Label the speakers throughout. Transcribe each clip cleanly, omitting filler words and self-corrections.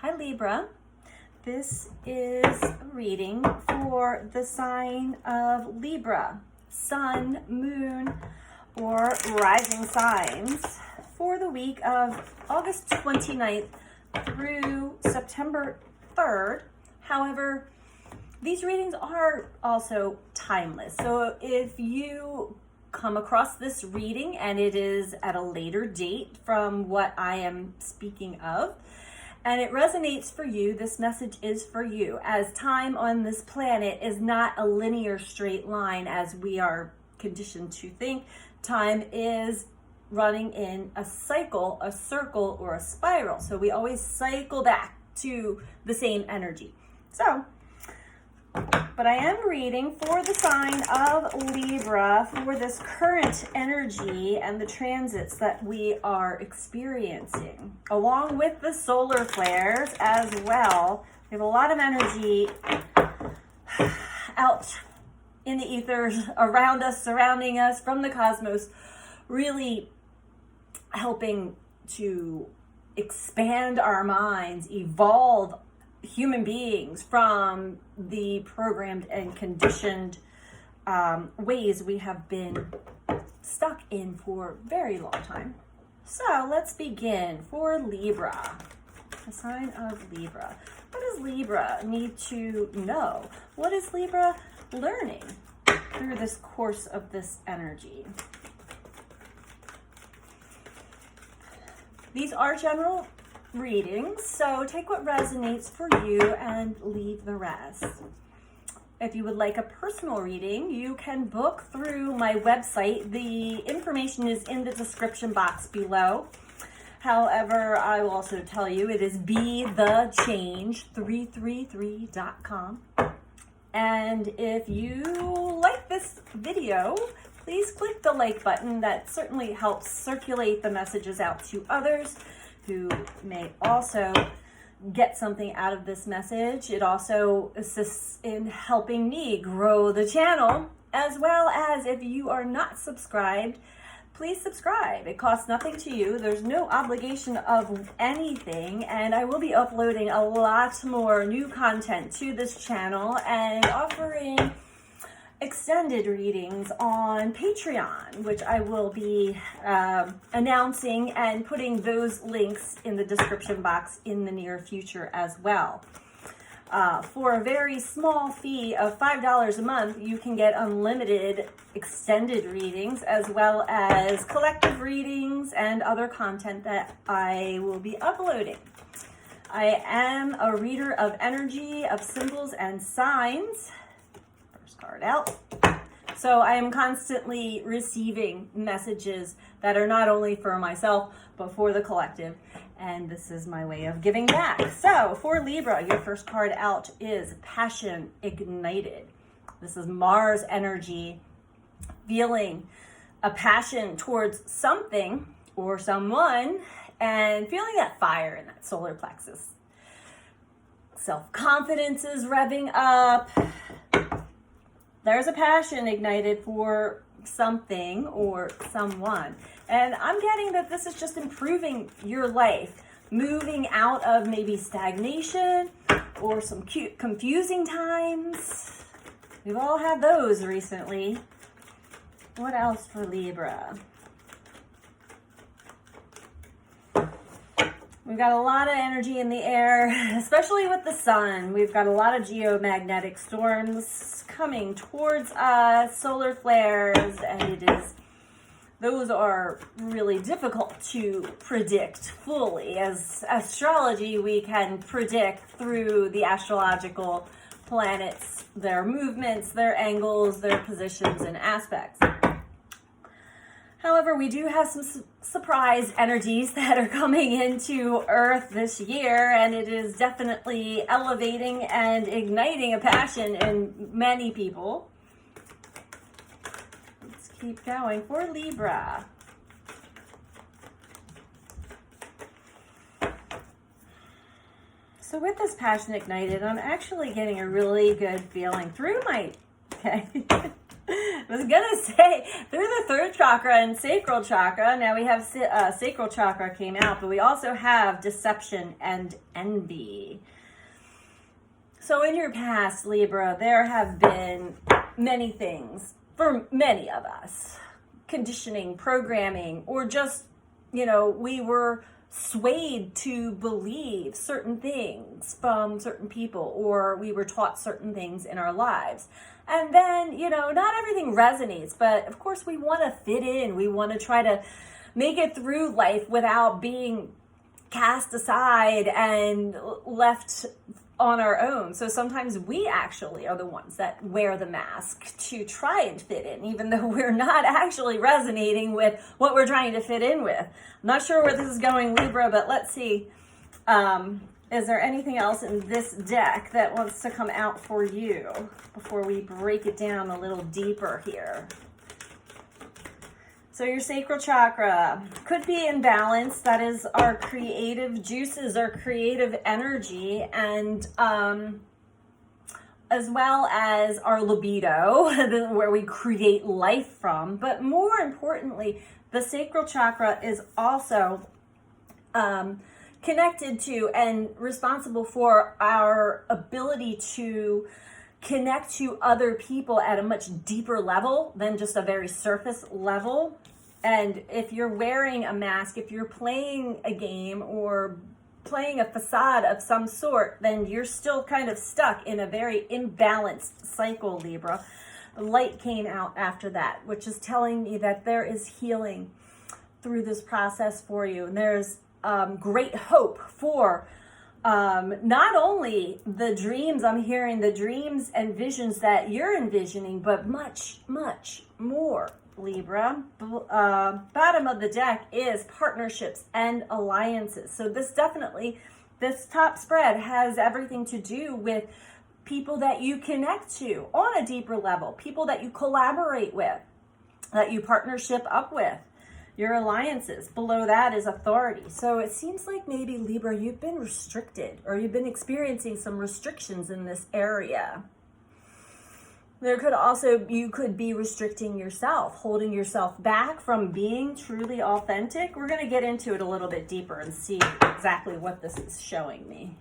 Speaker 1: Hi Libra, this is a reading for the sign of Libra, sun, moon, or rising signs for the week of August 29th through September 3rd. However, these readings are also timeless. So if you come across this reading and it is at a later date from what I am speaking of, and it resonates for you, this message is for you, as time on this planet is not a linear straight line as we are conditioned to think. Time is running in a cycle, a circle, or a spiral. So we always cycle back to the same energy. But I am reading for the sign of Libra for this current energy and the transits that we are experiencing, along with the solar flares as well. We have a lot of energy out in the ethers, around us, surrounding us, from the cosmos, really helping to expand our minds, evolve human beings from the programmed and conditioned ways we have been stuck in for a very long time. So let's begin for Libra, the sign of Libra. What does Libra need to know? What is Libra learning through this course of this energy? These are general readings, so take what resonates for you and leave the rest. If you would like a personal reading, you can book through my website. The information is in the description box below. However, I will also tell you it is BeTheChange333.com. And if you like this video, please click the like button. That certainly helps circulate the messages out to others who may also get something out of this message. It also assists in helping me grow the channel, as well as if you are not subscribed, please subscribe. It costs nothing to you. There's no obligation of anything, and I will be uploading a lot more new content to this channel and offering extended readings on Patreon, which I will be announcing and putting those links in the description box in the near future as well. For a very small fee of $5 a month, you can get unlimited extended readings as well as collective readings and other content that I will be uploading. I am a reader of energy, of symbols and signs. Card out. So I am constantly receiving messages that are not only for myself, but for the collective. And this is my way of giving back. So for Libra, your first card out is Passion Ignited. This is Mars energy, feeling a passion towards something or someone and feeling that fire in that solar plexus. Self-confidence is revving up. There's a passion ignited for something or someone. And I'm getting that this is just improving your life, moving out of maybe stagnation or some confusing times. We've all had those recently. What else for Libra? We've got a lot of energy in the air, especially with the sun. We've got a lot of geomagnetic storms coming towards us, solar flares, and those are really difficult to predict fully. As astrology, we can predict through the astrological planets, their movements, their angles, their positions and aspects. However, we do have some surprise energies that are coming into Earth this year, and it is definitely elevating and igniting a passion in many people. Let's keep going for Libra. So with this passion ignited, I'm actually getting a really good feeling through my was gonna say through the third chakra and sacral chakra. Now we have sacral chakra came out, but we also have deception and envy. So in your past, Libra, there have been many things for many of us, conditioning, programming, or just, we were swayed to believe certain things from certain people, or we were taught certain things in our lives. And then, not everything resonates, but of course we want to fit in. We want to try to make it through life without being cast aside and left on our own. So sometimes we actually are the ones that wear the mask to try and fit in, even though we're not actually resonating with what we're trying to fit in with. I'm not sure where this is going, Libra, but let's see. Is there anything else in this deck that wants to come out for you before we break it down a little deeper here? So your sacral chakra could be in balance. That is our creative juices, our creative energy, and as well as our libido, where we create life from. But more importantly, the sacral chakra is also connected to and responsible for our ability to connect to other people at a much deeper level than just a very surface level. And if you're wearing a mask, if you're playing a game or playing a facade of some sort, then you're still kind of stuck in a very imbalanced cycle, Libra. Light came out after that, which is telling me that there is healing through this process for you. And there's great hope for not only the dreams, I'm hearing the dreams and visions that you're envisioning, but much, much more, Libra. Bottom of the deck is partnerships and alliances. So this top spread has everything to do with people that you connect to on a deeper level, people that you collaborate with, that you partnership up with. Your alliances. Below that is authority. So it seems like maybe, Libra, you've been restricted, or you've been experiencing some restrictions in this area. You could be restricting yourself, holding yourself back from being truly authentic. We're going to get into it a little bit deeper and see exactly what this is showing me.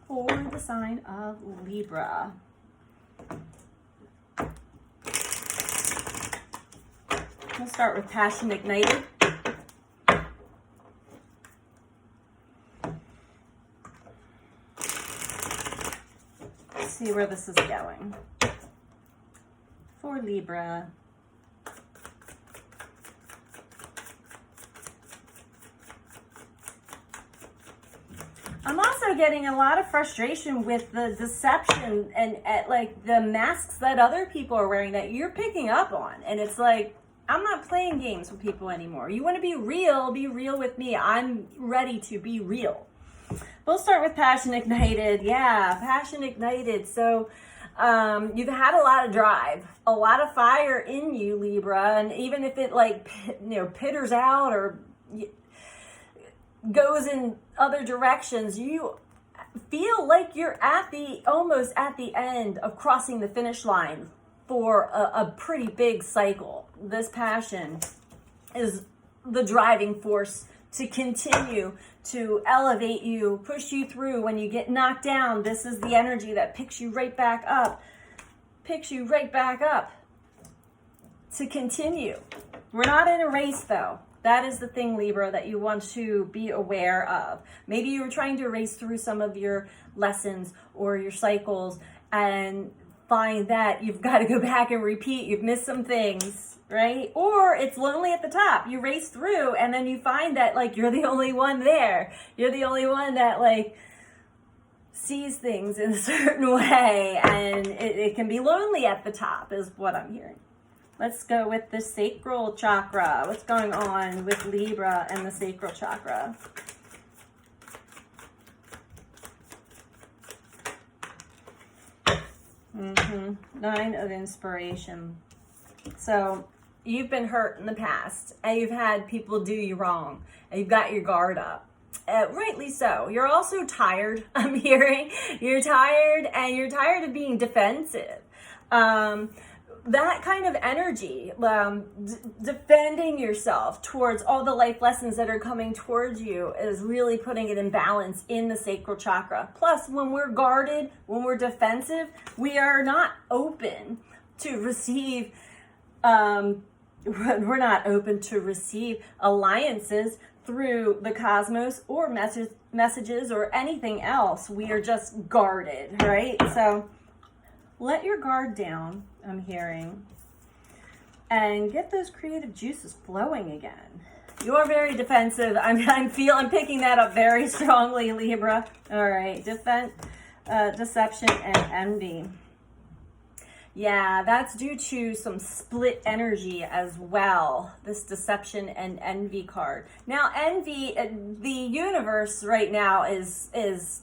Speaker 1: For the sign of Libra. We'll start with Passion Ignited. Let's see where this is going. For Libra. I'm also getting a lot of frustration with the deception and like the masks that other people are wearing that you're picking up on. And it's like, I'm not playing games with people anymore. You want to be real with me. I'm ready to be real. We'll start with Passion Ignited. Yeah, Passion Ignited. So you've had a lot of drive, a lot of fire in you, Libra. And even if it pitters out or goes in other directions, you feel like you're almost at the end of crossing the finish line for a pretty big cycle. This passion is the driving force to continue to elevate you, push you through when you get knocked down. This is the energy that picks you right back up to continue. We're not in a race though. That is the thing, Libra, that you want to be aware of. Maybe you were trying to race through some of your lessons or your cycles and find that you've got to go back and repeat. You've missed some things, right? Or it's lonely at the top. You race through and then you find that you're the only one there. You're the only one that sees things in a certain way, and it can be lonely at the top is what I'm hearing. Let's go with the sacral chakra. What's going on with Libra and the sacral chakra? Nine of Inspiration. So you've been hurt in the past and you've had people do you wrong and you've got your guard up. Rightly so. You're also tired, I'm hearing. You're tired and you're tired of being defensive. that kind of energy, defending yourself towards all the life lessons that are coming towards you, is really putting it in balance in the sacral chakra. Plus, when we're guarded, when we're defensive, we are not open to receive, we're not open to receive alliances through the cosmos or messages or anything else. We are just guarded, right? So let your guard down, I'm hearing, and get those creative juices flowing again. You're very defensive. I'm picking that up very strongly, Libra. All right, deception and envy. Yeah, that's due to some split energy as well, this deception and envy card. Now, envy, the universe right now is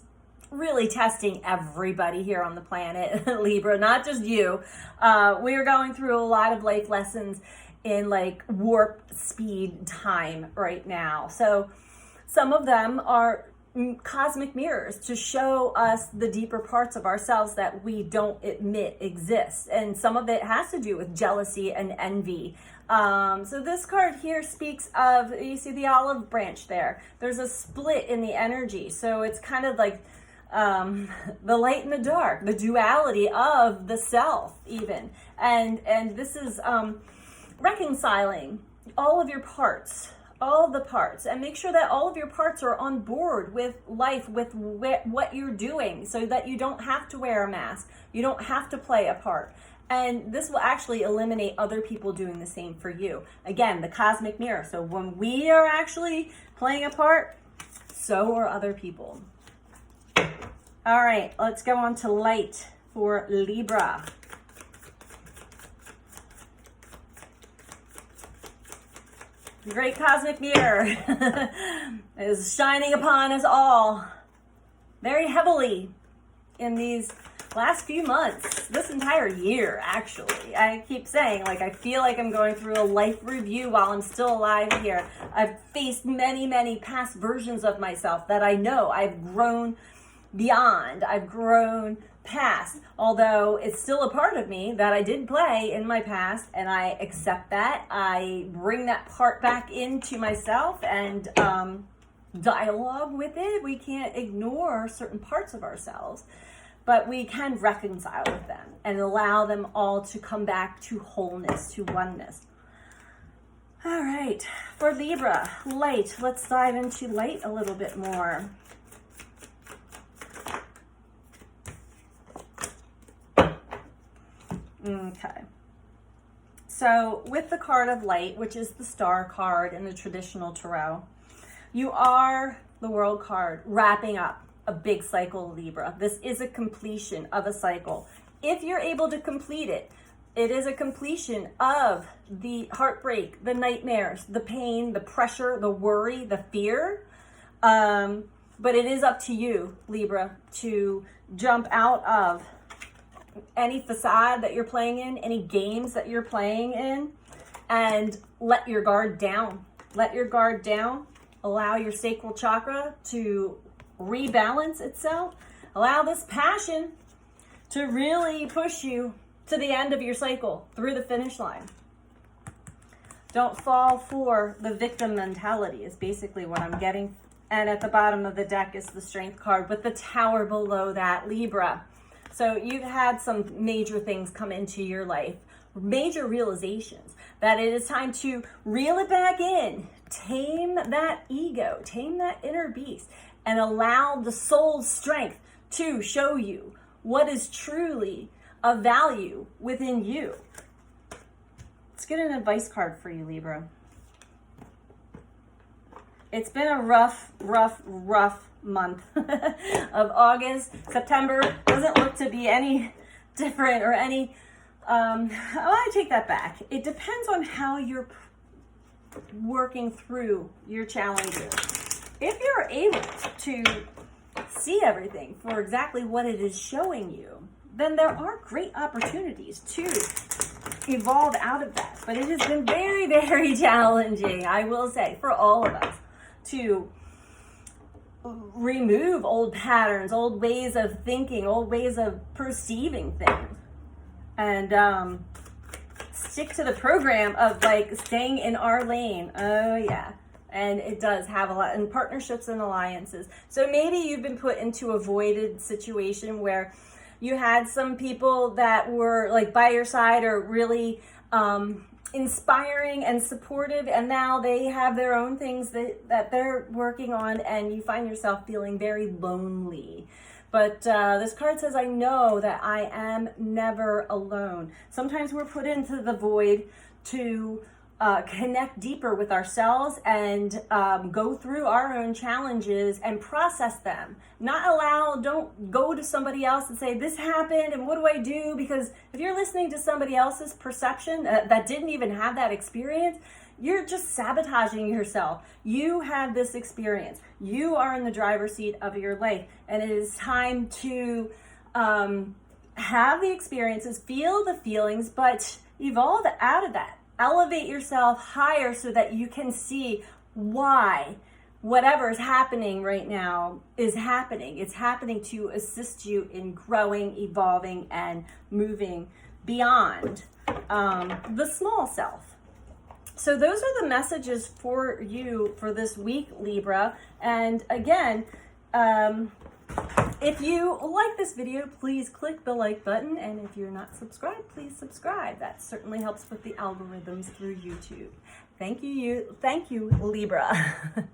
Speaker 1: really testing everybody here on the planet, Libra, not just you. We're going through a lot of life lessons in like warp speed time right now. So some of them are cosmic mirrors to show us the deeper parts of ourselves that we don't admit exist. And some of it has to do with jealousy and envy. So this card here speaks of, you see the olive branch there. There's a split in the energy. So it's kind of like the light and the dark, the duality of the self even. And this is reconciling all of your parts, all the parts, and make sure that all of your parts are on board with life, with what you're doing, so that you don't have to wear a mask, you don't have to play a part. And this will actually eliminate other people doing the same for you. Again, the cosmic mirror. So when we are actually playing a part, so are other people. All right, let's go on to light for Libra. The great cosmic mirror is shining upon us all very heavily in these last few months, this entire year, actually. I keep saying, like, I feel like I'm going through a life review while I'm still alive here. I've faced many, many past versions of myself that I know I've grown beyond. I've grown past, although it's still a part of me that I did play in my past, and I accept that. I bring that part back into myself and dialogue with it. We can't ignore certain parts of ourselves, but we can reconcile with them and allow them all to come back to wholeness, to oneness. All right, for Libra, light. Let's dive into light a little bit more. Okay, so with the card of light, which is the star card in the traditional tarot, you are the world card wrapping up a big cycle, Libra. This is a completion of a cycle. If you're able to complete it, it is a completion of the heartbreak, the nightmares, the pain, the pressure, the worry, the fear. But it is up to you, Libra, to jump out of any facade that you're playing in, any games that you're playing in, and let your guard down. Let your guard down. Allow your sacral chakra to rebalance itself. Allow this passion to really push you to the end of your cycle, through the finish line. Don't fall for the victim mentality is basically what I'm getting. And at the bottom of the deck is the strength card with the tower below that, Libra. So you've had some major things come into your life, major realizations that it is time to reel it back in, tame that ego, tame that inner beast, and allow the soul's strength to show you what is truly of value within you. Let's get an advice card for you, Libra. It's been a rough month of August. September doesn't look to be any different or any, I take that back. It depends on how you're working through your challenges. If you're able to see everything for exactly what it is showing you, then there are great opportunities to evolve out of that. But it has been very, very challenging, I will say, for all of us to remove old patterns, old ways of thinking, old ways of perceiving things. And stick to the program of like staying in our lane. Oh yeah. And it does have a lot in partnerships and alliances. So maybe you've been put into a voided situation where you had some people that were like by your side or really inspiring and supportive, and now they have their own things that they're working on, and you find yourself feeling very lonely. But this card says, I know that I am never alone. Sometimes we're put into the void to connect deeper with ourselves and go through our own challenges and process them. Don't go to somebody else and say, this happened and what do I do? Because if you're listening to somebody else's perception that didn't even have that experience, you're just sabotaging yourself. You had this experience. You are in the driver's seat of your life, and it is time to have the experiences, feel the feelings, but evolve out of that. Elevate yourself higher so that you can see why whatever is happening right now is happening. It's happening to assist you in growing, evolving, and moving beyond the small self. So those are the messages for you for this week, Libra. And again, if you like this video, please click the like button. And if you're not subscribed, please subscribe. That certainly helps with the algorithms through YouTube. Thank you, Libra.